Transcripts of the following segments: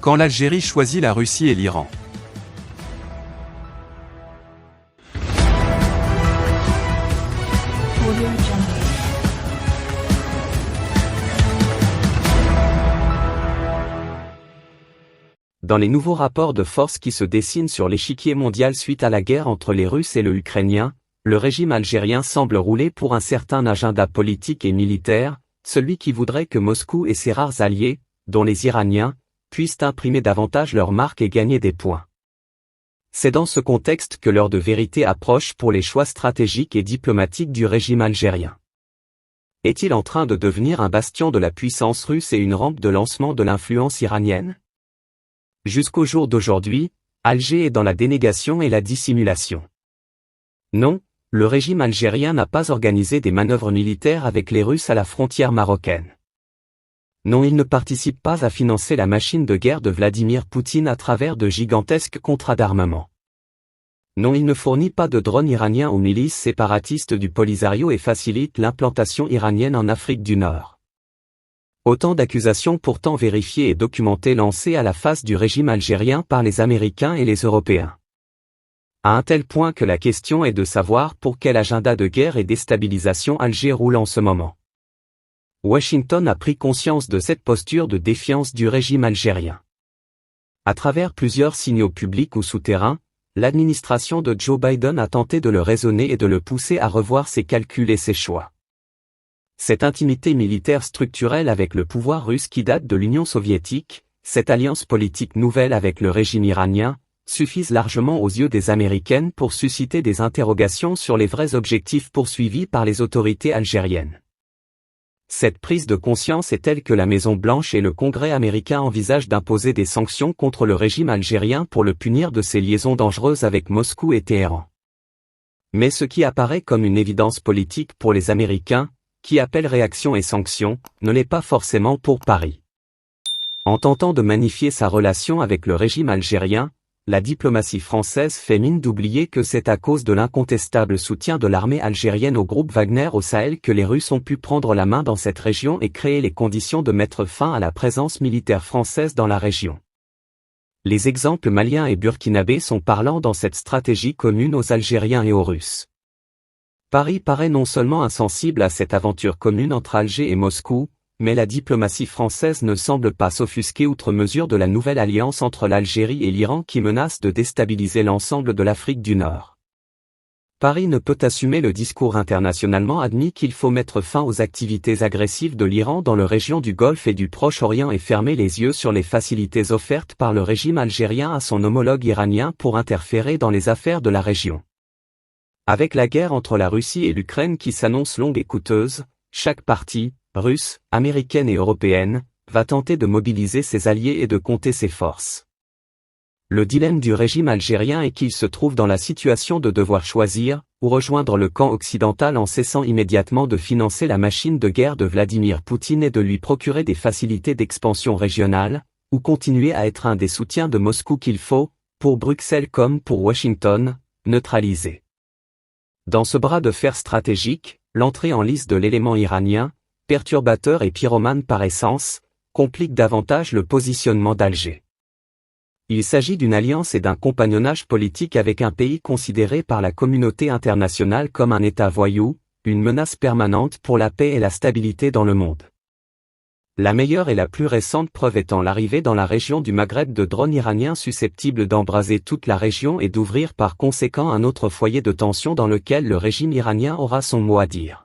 Quand l'Algérie choisit la Russie et l'Iran. Dans les nouveaux rapports de force qui se dessinent sur l'échiquier mondial suite à la guerre entre les Russes et le Ukrainien, le régime algérien semble rouler pour un certain agenda politique et militaire, celui qui voudrait que Moscou et ses rares alliés, dont les Iraniens, puissent imprimer davantage leur marque et gagner des points. C'est dans ce contexte que l'heure de vérité approche pour les choix stratégiques et diplomatiques du régime algérien. Est-il en train de devenir un bastion de la puissance russe et une rampe de lancement de l'influence iranienne? Jusqu'au jour d'aujourd'hui, Alger est dans la dénégation et la dissimulation. Non, le régime algérien n'a pas organisé des manœuvres militaires avec les Russes à la frontière marocaine. Non, il ne participe pas à financer la machine de guerre de Vladimir Poutine à travers de gigantesques contrats d'armement. Non, il ne fournit pas de drones iraniens aux milices séparatistes du Polisario et facilite l'implantation iranienne en Afrique du Nord. Autant d'accusations pourtant vérifiées et documentées lancées à la face du régime algérien par les Américains et les Européens. À un tel point que la question est de savoir pour quel agenda de guerre et déstabilisation Alger roule en ce moment. Washington a pris conscience de cette posture de défiance du régime algérien. À travers plusieurs signaux publics ou souterrains, l'administration de Joe Biden a tenté de le raisonner et de le pousser à revoir ses calculs et ses choix. Cette intimité militaire structurelle avec le pouvoir russe qui date de l'Union soviétique, cette alliance politique nouvelle avec le régime iranien, suffisent largement aux yeux des Américaines pour susciter des interrogations sur les vrais objectifs poursuivis par les autorités algériennes. Cette prise de conscience est telle que la Maison-Blanche et le Congrès américain envisagent d'imposer des sanctions contre le régime algérien pour le punir de ses liaisons dangereuses avec Moscou et Téhéran. Mais ce qui apparaît comme une évidence politique pour les Américains, qui appelle réaction et sanctions, ne l'est pas forcément pour Paris. En tentant de magnifier sa relation avec le régime algérien, la diplomatie française fait mine d'oublier que c'est à cause de l'incontestable soutien de l'armée algérienne au groupe Wagner au Sahel que les Russes ont pu prendre la main dans cette région et créer les conditions de mettre fin à la présence militaire française dans la région. Les exemples maliens et burkinabés sont parlants dans cette stratégie commune aux Algériens et aux Russes. Paris paraît non seulement insensible à cette aventure commune entre Alger et Moscou, mais la diplomatie française ne semble pas s'offusquer outre mesure de la nouvelle alliance entre l'Algérie et l'Iran qui menace de déstabiliser l'ensemble de l'Afrique du Nord. Paris ne peut assumer le discours internationalement admis qu'il faut mettre fin aux activités agressives de l'Iran dans la région du Golfe et du Proche-Orient et fermer les yeux sur les facilités offertes par le régime algérien à son homologue iranien pour interférer dans les affaires de la région. Avec la guerre entre la Russie et l'Ukraine qui s'annonce longue et coûteuse, chaque partie, russe, américaine et européenne, va tenter de mobiliser ses alliés et de compter ses forces. Le dilemme du régime algérien est qu'il se trouve dans la situation de devoir choisir, ou rejoindre le camp occidental en cessant immédiatement de financer la machine de guerre de Vladimir Poutine et de lui procurer des facilités d'expansion régionale, ou continuer à être un des soutiens de Moscou qu'il faut, pour Bruxelles comme pour Washington, neutraliser. Dans ce bras de fer stratégique, l'entrée en lice de l'élément iranien, perturbateur et pyromane par essence, complique davantage le positionnement d'Alger. Il s'agit d'une alliance et d'un compagnonnage politique avec un pays considéré par la communauté internationale comme un État voyou, une menace permanente pour la paix et la stabilité dans le monde. La meilleure et la plus récente preuve étant l'arrivée dans la région du Maghreb de drones iraniens susceptibles d'embraser toute la région et d'ouvrir par conséquent un autre foyer de tension dans lequel le régime iranien aura son mot à dire.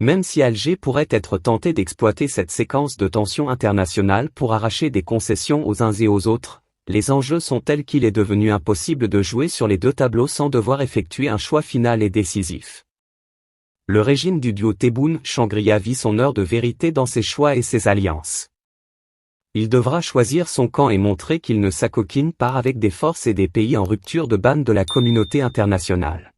Même si Alger pourrait être tenté d'exploiter cette séquence de tensions internationales pour arracher des concessions aux uns et aux autres, les enjeux sont tels qu'il est devenu impossible de jouer sur les deux tableaux sans devoir effectuer un choix final et décisif. Le régime du duo Tebboune-Shangria vit son heure de vérité dans ses choix et ses alliances. Il devra choisir son camp et montrer qu'il ne s'acoquine pas avec des forces et des pays en rupture de ban de la communauté internationale.